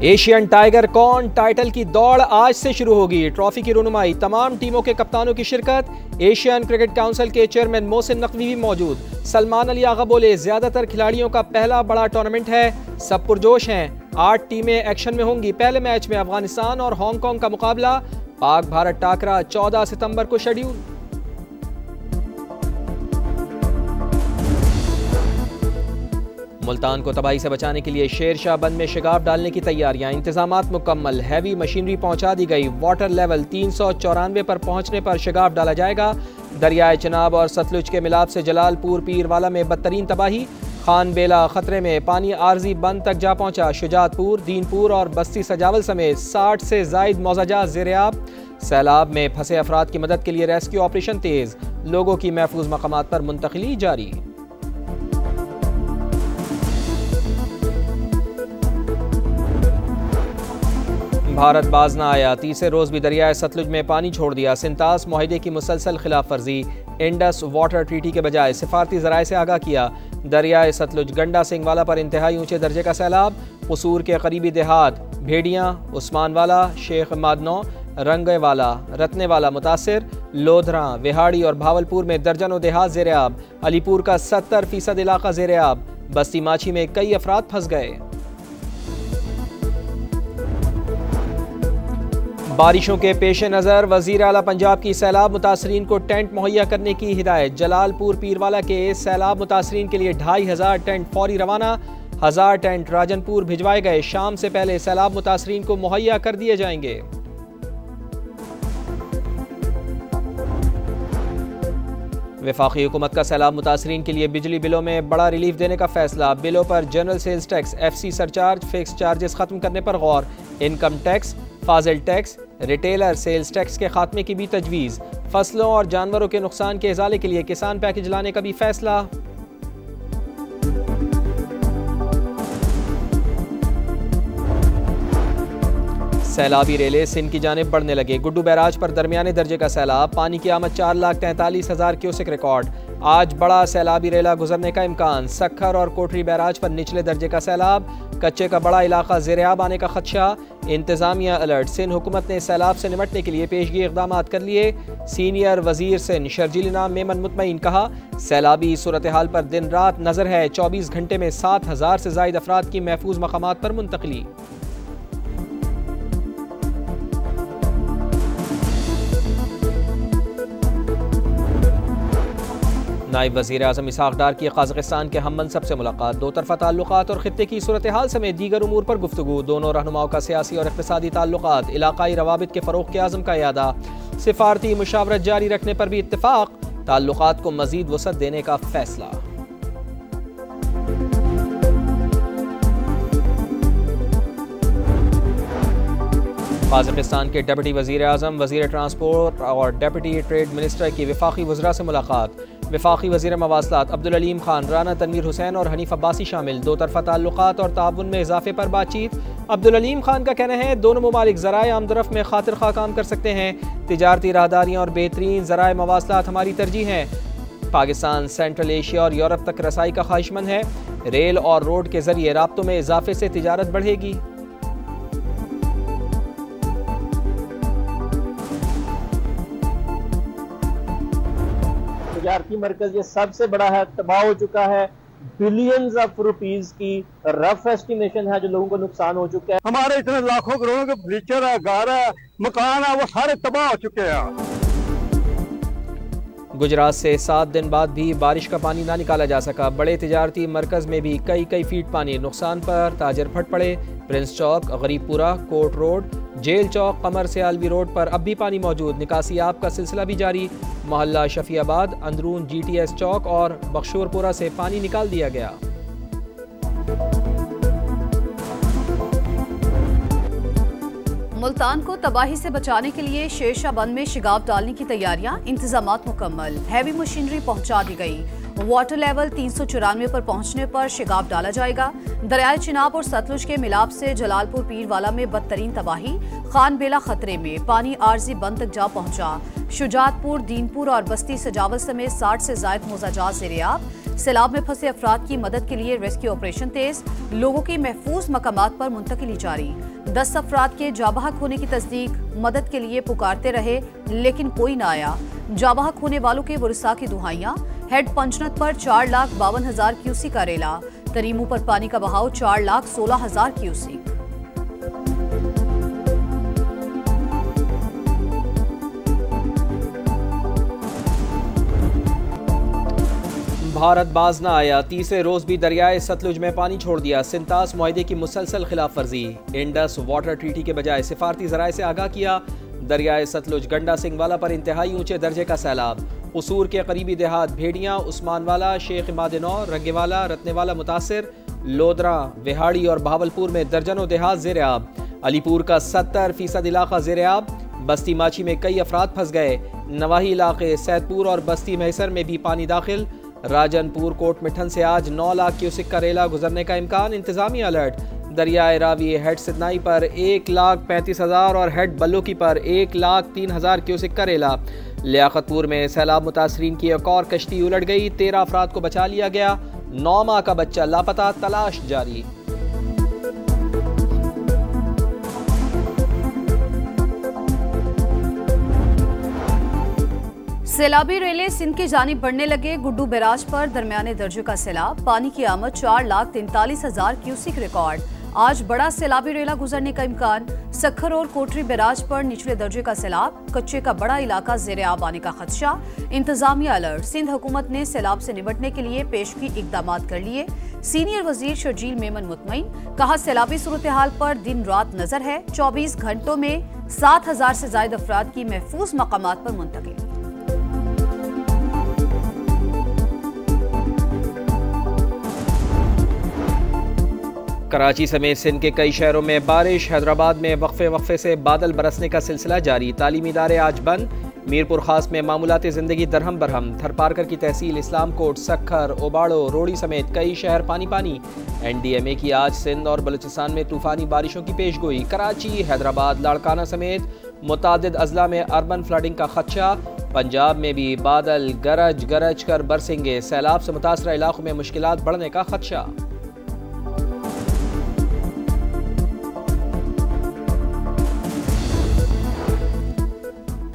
Asian tiger कौन title की दौड़ आज से शुरू होगी। ट्रॉफी की रुनुमाई, तमाम टीमों के कप्तानों की शिरकत। एशियन क्रिकेट काउंसिल के चेयरमैन मोहसिन नकवी भी मौजूद। सलमान अली आगा बोले, ज्यादातर खिलाड़ियों का पहला बड़ा टूर्नामेंट है, सब पुरजोश हैं। 8 टीमें एक्शन में होंगी। पहले मैच में अफगानिस्तान और हांगकांग का मुकाबला। पाक भारत टाकरा 14 सितंबर को शेड्यूल। मुल्तान को तबाही से बचाने के लिए शेरशाह बंद में शिगाफ डालने की तैयारियां, इंतजामात मुकम्मल। हैवी मशीनरी पहुंचा दी गई। वाटर लेवल 394 पर पहुंचने पर शिगाफ डाला जाएगा। दरियाए चिनाब और सतलुज के मिलाप से जलालपुर पीरवाला में बदतरीन तबाही। खान बेला खतरे में, पानी आरजी बंद तक जा पहुंचा। शुजातपुर, दीनपुर और बस्ती सजावल समेत 60 से जायद मौजाजा ज़ेर-ए-आब। सैलाब में फंसे अफराद की मदद के लिए रेस्क्यू ऑपरेशन तेज। लोगों की महफूज मकामात पर मुंतकिली जारी। भारत बाज न आया, तीसरे रोज भी दरियाए सतलुज में पानी छोड़ दिया। सिंतास मुआहदे की मुसलसल खिलाफ वर्जी। इंडस वाटर ट्रीटी के बजाय सिफारती जराए से आगाह किया। दरियाए सतलुज गंडा सिंह वाला पर इंतहाई ऊंचे दर्जे का सैलाब। कसूर के करीबी देहात भेड़ियाँ, उस्मान वाला, शेख मादनो, रंगेवाला, रत्ने वाला मुतासिर। लोधरा, विहाड़ी और भावलपुर में दर्जनों देहात ज़ेर-ए-आब। अलीपुर का 70% इलाका ज़ेर-ए-आब। बस्ती माछी में कई अफराद फंस गए। बारिशों के पेश नज़र वज़ीर आला पंजाब की सैलाब मुतासरीन को टेंट मुहैया करने की हिदायत। जलालपुर पीरवाला के सैलाब मुतासरीन के लिए 2500 टेंट फौरी रवाना। 1000 टेंट राजनपुर भिजवाए गए। शाम से पहले सैलाब मुतासरीन को मुहैया कर दिए जाएंगे। वफाकी हुकूमत का सैलाब मुतासरीन के लिए बिजली बिलों में बड़ा रिलीफ देने का फैसला। बिलों पर general sales tax, FC surcharge, fix charges खत्म करने पर गौर। इनकम टैक्स, फाजिल टैक्स, रिटेलर सेल्स टैक्स के खात्मे की भी तजवीज़। फसलों और जानवरों के नुकसान के इजाले के लिए किसान पैकेज लाने का भी फैसला। सैलाबी रेले सिंध की जानिब बढ़ने लगे। गुड्डू बैराज पर दरमियाने दर्जे का सैलाब। पानी की आमद 4,43,000 क्यूसेक रिकॉर्ड। आज बड़ा सैलाबी रेला गुजरने का इम्कान। सखर और कोटरी बैराज पर निचले दर्जे का सैलाब। कच्चे का बड़ा इलाका ज़ेर-ए-आब आने का खदशा। इंतजामिया अलर्ट। सिंध हुकूमत ने सैलाब से निपटने के लिए पेशगी इक़दाम कर लिए। सीनियर वजीर सिंध शर्जील नाम मेमन मुतमईन कहा, सैलाबी सूरत हाल पर दिन रात नजर है। 24 घंटे में 7000 से जायद अफराद की महफूज मकामात पर मुंतकली। नायब वज़ीर आज़म इसहाक़ डार की कज़ाकिस्तान के हम मनसब से मुलाकात। दो तरफ़ा ताल्लुकात और ख़ित्ते की सूरत हाल समेत दीगर उमूर पर गुफ्तगू। दोनों रहनुमाओं का सियासी और इक़्तिसादी ताल्लुकात, इलाक़ाई रवाबित के फ़रोग़ के आज़म का इयादा। सिफारती मुशावरत जारी रखने पर भी इत्तिफ़ाक़। ताल्लुकात को मज़ीद वसअत देने का फ़ैसला। कज़ाकिस्तान के डिप्टी वज़ीर आज़म, वज़ीर ट्रांसपोर्ट और डिप्टी ट्रेड मिनिस्टर की वफाकी वज़रा से मुलाकात। वफाकी वज़ीर मवासलात अब्दुल अलीम खान, राना तनवीर हुसैन और हनीफ अब्बासी शामिल। दो तरफ़ा ताल्लुकात और ताउन में इजाफे पर बातचीत। अब्दुल अलीम खान का कहना है, दोनों ममालिक ज़राए आमदरफ़्त में खातिर खा काम कर सकते हैं। तिजारती राहदारियाँ और बेहतरीन ज़राए मवासलात हमारी तरजीह हैं। पाकिस्तान सेंट्रल एशिया और यूरोप तक रसाई का ख्वाहिशमंद है। रेल और रोड के ज़रिए राब्तों में इजाफे से तिजारत बढ़ेगी। तिजारती मरकज ये सबसे बड़ा है, तबाह हो चुका है। बिलियंस ऑफ रुपीस की रफ एस्टिमेशन है जो लोगों को नुकसान हो चुका है। हमारे इतने लाखों करोड़ों के फर्नीचर है, घर है, मकान है, वो सारे तबाह हो चुके हैं। गुजरात से 7 दिन बाद भी बारिश का पानी ना निकाला जा सका। बड़े तिजारती मरकज में भी कई फीट पानी। नुकसान पर ताजर फट पड़े। प्रिंस चौक, गरीबपुरा, कोर्ट रोड, जेल चौक, कमर से आलवी रोड पर अब भी पानी मौजूद। निकासी आब का सिलसिला भी जारी। मोहल्ला शफियाबाद, अंदरून GTS चौक और बख्शोरपुरा से पानी निकाल दिया गया। मुल्तान को तबाही से बचाने के लिए शेरशाह बंद में शिगाफ डालने की तैयारियां, इंतजामात मुकम्मल। हैवी मशीनरी पहुंचा दी गई। वाटर लेवल 394 पर पहुंचने पर शिगाफ डाला जाएगा। दरियाए चिनाब और सतलुज के मिलाप से जलालपुर पीरवाला में बदतरीन तबाही। खान बेला खतरे में, पानी आरजी बंद तक जा पहुंचा। शुजातपुर, दीनपुर और बस्ती सजावल समेत 60 से जायद मोजाजात ज़ेर-ए-आब। सैलाब में फंसे अफराद की मदद के लिए रेस्क्यू ऑपरेशन तेज, लोगों की महफूज मकामात पर मुंतकिली जारी। 10 अफराद के जाबहक होने की तस्दीक, मदद के लिए पुकारते रहे लेकिन कोई न आया। जाबहक होने वालों के वरिसा की दुहाइयां। हेड पंचनत पर 4,52,000 क्यूसिक का रेला। तरीमू पर पानी का बहाव 4,16,000 क्यूसिक। भारत बाज न आया, तीसरे रोज भी दरियाए सतलुज में पानी छोड़ दिया। सिंतास मुआहदे की मुसलसल खिलाफ वर्जी। इंडस वाटर ट्रीटी के बजाय सिफारती जराए से आगाह किया। दरियाए सतलुज गंडा सिंहवाला पर इंतहाई ऊंचे दर्जे का सैलाब। कसूर के करीबी देहात भेड़ियाँ, उस्मानवाला, शेख इमादनौ, रंगेवाला, रत्नेवाला मुतासिर। लोदरा, विहाड़ी और बहावलपुर में दर्जनों देहात ज़ेर आब। अलीपुर का 70% इलाका ज़ेर आब। बस्ती माची में कई अफराद फंस गए। नवाही इलाके सैदपुर और बस्ती महसर में भी पानी दाखिल। राजनपुर कोट मिठन से आज 9 लाख क्यूसिक का रेला गुजरने का इम्कान, इंतजामी अलर्ट। दरियाए रावी हेड सिदनाई पर 1,35,000 और हेड बल्लोकी पर 1,03,000 क्यूसिक का रेला। लियाकतपुर में सैलाब मुतासरीन की एक और कश्ती उलट गई, 13 अफराद को बचा लिया गया। 9 माह का बच्चा लापता, तलाश जारी। सैलाबी रेले सिंध की जानिब बढ़ने लगे। गुड्डू बैराज पर दरमियाने दर्जे का सैलाब, पानी की आमद 4,43,000 क्यूसिक रिकॉर्ड। आज बड़ा सैलाबी रेला गुजरने का इम्कान। सखर और कोटरी बैराज पर निचले दर्जे का सैलाब, कच्चे का बड़ा इलाका ज़ेर आब आने का खदशा, इंतजामिया अलर्ट। सिंध हुकूमत ने सैलाब से निपटने के लिए पेशगी इकदाम कर लिए। सीनियर वजीर शर्जील मेमन मुतमईन, कहा सैलाबी सूरत हाल पर दिन रात नजर है। 24 घंटों में 7,000 से ज्यादा अफराद की महफूज मकामात पर मुंतकिल। कराची समेत सिंध के कई शहरों में बारिश। हैदराबाद में वक्फे से बादल बरसने का सिलसिला जारी। तालीमी इदारे आज बंद। मीरपुर खास में मामूलाती जिंदगी दरहम बरहम। थरपारकर की तहसील, इस्लाम कोट, सखर, ओबाड़ो, रोड़ी समेत कई शहर पानी पानी। NDMA की आज सिंध और बलूचिस्तान में तूफानी बारिशों की पेशगोई। कराची, हैदराबाद, लाड़काना समेत मुतादिद अजला में अर्बन फ्लडिंग का खदशा। पंजाब में भी बादल गरज गरज कर बरसेंगे। सैलाब से मुतासरा इलाकों में मुश्किलात बढ़ने का खदशा।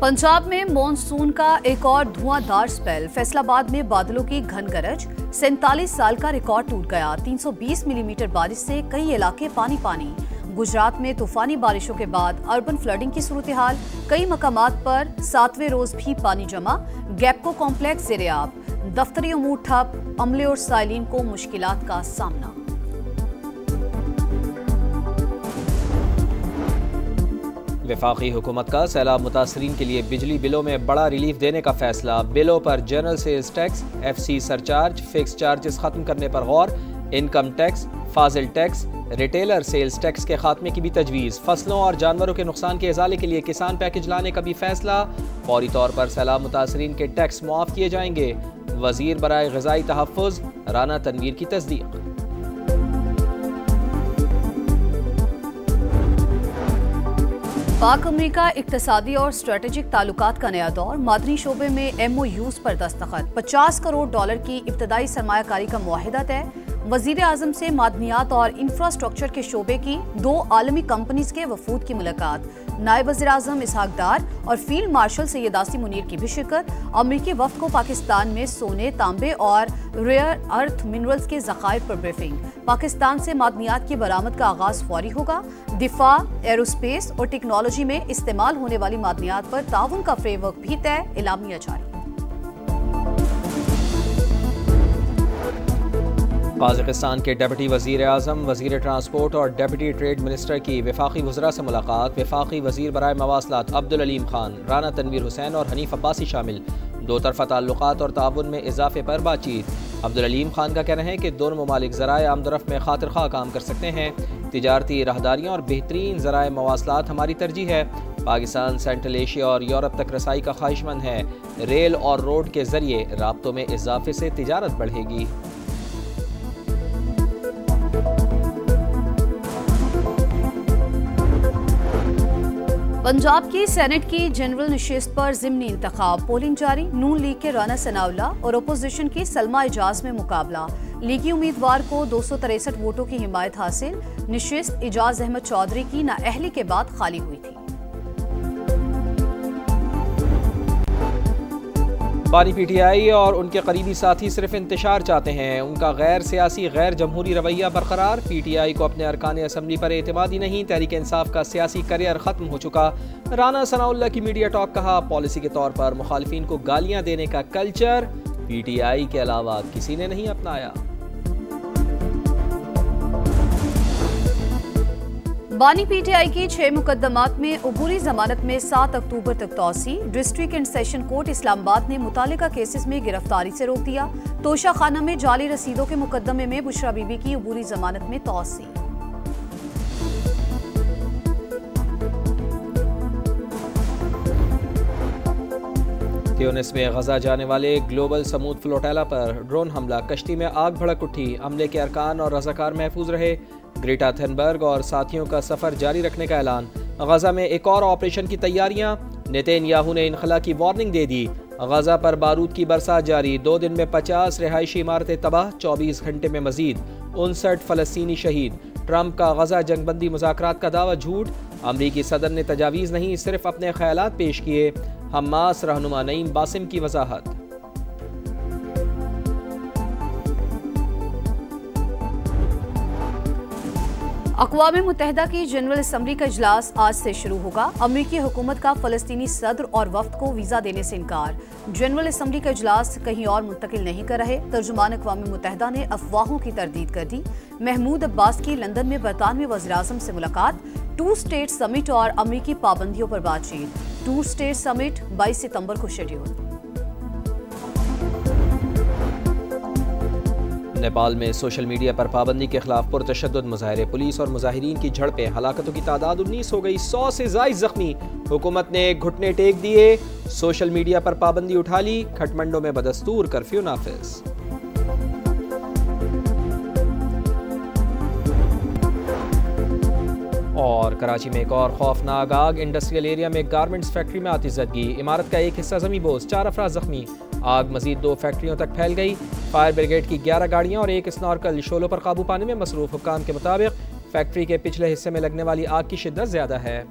पंजाब में मॉनसून का एक और धुआंधार स्पेल। फैसलाबाद में बादलों की घन गरज। 47 साल का रिकॉर्ड टूट गया। 320 मिलीमीटर बारिश से कई इलाके पानी पानी। गुजरात में तूफानी बारिशों के बाद अर्बन फ्लडिंग की सूरत हाल। कई मकामात पर 7वें रोज भी पानी जमा। गैपको कॉम्प्लेक्स ज़ेर आब। दफ्तरी उमूर ठप। अमले और साइलिन को मुश्किलात का सामना। वफाकी हुकूमत का सैलाब मुतासरीन के लिए बिजली बिलों में बड़ा रिलीफ देने का फैसला। बिलों पर general sales tax, FC surcharge, fix charges खत्म करने पर गौर। इनकम टैक्स, फाजिल टैक्स, रिटेलर सेल्स टैक्स के खात्मे की भी तजवीज़। फसलों और जानवरों के नुकसान के इजाले के लिए किसान पैकेज लाने का भी फैसला। फौरी तौर पर सैलाब मुतासरीन के टैक्स मुआफ किए जाएंगे। वजीर बराए ग़िज़ाई तहफ़्फ़ुज़ राना तनवीर की तस्दीक। पाक अमेरिका इक्तसादी और स्ट्रेटेजिक ताल्लुकात का नया दौर। मादनी शोबे में MOUs पर दस्तखत। 50 करोड़ डॉलर की इब्तदाई सरमायाकारी का मुआहिदा तय। वजीर आजम से मादनियात और इंफ्रास्ट्रक्चर के शोबे की 2 आलमी कंपनीज के वफूद की मुलाकात। नायब वजीर आजम इसहाक डार और फील्ड मार्शल सैयद आसिम मुनीर की भी शिरकत। अमेरिकी वफ्द को पाकिस्तान में सोने, तांबे और रेयर अर्थ मिनरल्स के ज़खायर पर ब्रीफिंग। पाकिस्तान से मादनियात की बरामद का आगाज फौरी होगा। दिफा, एरोस्पेस और टेक्नोलॉजी में इस्तेमाल होने वाली मादनियात पर ताउन का फ्रेमवर्क भी तय। एलामिया जारी। काज़ाकिस्तान के डिप्टी वज़ीर आज़म, वज़ीर ट्रांसपोर्ट और डिप्टी ट्रेड मिनिस्टर की वफाकी वज़रा से मुलाकात। वफाकी वज़ीर बराए मवासलात अब्दुल अलीम खान, राना तनवीर हुसैन और हनीफ अब्बासी शामिल। 2 तरफ़ा ताल्लुकात और ताउन में इजाफे पर बातचीत। अब्दुल अलीम खान का कहना है कि दोनों ममालिक ज़राए आमदरफ़्त में खातिर खा काम कर सकते हैं। तिजारती राहदारियाँ और बेहतरीन ज़राए मवासलात हमारी तरजीह है। पाकिस्तान सेंट्रल एशिया और यूरोप तक रसाई का ख्वाहिशमंद है। रेल और रोड के ज़रिए राब्तों में इजाफे से तिजारत बढ़ेगी। पंजाब की सेनेट की जनरल नशिस्त पर ज़िमनी इंतखाब, पोलिंग जारी। नून लीग के राना सनाउल्ला और अपोजिशन की सलमा इजाज में मुकाबला। लीगी उम्मीदवार को 263 वोटों की हिमायत हासिल। नशिस्त इजाज अहमद चौधरी की नाअहली के बाद खाली हुई थी। बानी पीटीआई और उनके करीबी साथी सिर्फ इंतशार चाहते हैं, उनका गैर सियासी गैर जमहूरी रवैया बरकरार। पीटीआई को अपने अरकान असम्बली पर एतमाद ही नहीं, तहरीक इंसाफ का सियासी करियर खत्म हो चुका। राना सनाउल्ला की मीडिया टॉक, कहा पॉलिसी के तौर पर मुखालिफिन को गालियां देने का कल्चर पीटीआई के अलावा किसी ने नहीं अपनाया। बानी पीटीआई की 6 मुकदमात में अबूरी जमानत में 7 अक्टूबर तक तौसी। District and session court Islamabad ने मुतालिका केसेस में गिरफ्तारी से रोक दिया। तोशा खाना में जाली रसीदों के मुकदमे में बुशरा बीबी की अबूरी जमानत में तौसी। ट्यूनिस में गजा जाने वाले ग्लोबल समूद फ्लोटेला पर ड्रोन हमला, कश्ती में आग भड़क उठी। हमले के अरकान और रजाकार महफूज रहे। ग्रेटा थनबर्ग और साथियों का सफर जारी रखने का ऐलान। गजा में एक और ऑपरेशन की तैयारियां। नेतन्याहू ने इनखला की वार्निंग दे दी। गजा पर बारूद की बरसात जारी। 2 दिन में 50 रिहायशी इमारतें तबाह। 24 घंटे में मजीद 59 फलस्तीनी शहीद। ट्रंप का गजा जंगबंदी मुज़ाकरात का दावा झूठ। अमरीकी सदर ने तजावीज़ नहीं, सिर्फ अपने ख्यालात पेश किए। हमास रहनुमा नईम बासिम की वजाहत। अक़वाम मुत्तहिदा की जनरल असम्बली का इजलास आज से शुरू होगा। अमरीकी हुकूमत का फ़लस्तीनी सदर और वफ्द को वीज़ा देने से इनकार। जनरल असम्बली का इजलास कहीं और मुंतकिल नहीं कर रहे। तर्जुमान अक़वाम मुत्तहिदा ने अफवाहों की तरदीद कर दी। महमूद अब्बास की लंदन में बरतानवी वज़ीर-ए-आज़म से मुलाकात। 2 स्टेट समिट और अमरीकी पाबंदियों पर बातचीत। 2 स्टेट समिट 22 सितंबर को शेड्यूल। नेपाल में सोशल मीडिया पर पाबंदी के खिलाफ पुरतशद्दुद मुजाहरे। पुलिस और मुजाहिरीन की झड़पें, हलाकतों की तादाद 19 हो गई। 100 से ज़ायद जख्मी। हुकूमत ने घुटने टेक दिए, सोशल मीडिया पर पाबंदी उठा ली। खटमंडो में बदस्तूर कर्फ्यू नाफिज। और कराची में एक और खौफनाक आग। इंडस्ट्रियल एरिया में गारमेंट्स फैक्ट्री में आतिशज़दगी। इमारत का एक हिस्सा ज़मीं बोझ, 4 अफराद जख्मी। आग मजीद 2 फैक्ट्रियों तक फैल गई। फायर ब्रिगेड की 11 गाड़ियां और 1 स्नॉर्कल शोलों पर काबू पाने में मसरूफ। हुक्काम के मुताबिक फैक्ट्री के पिछले हिस्से में लगने वाली आग की शिद्दत ज़्यादा है।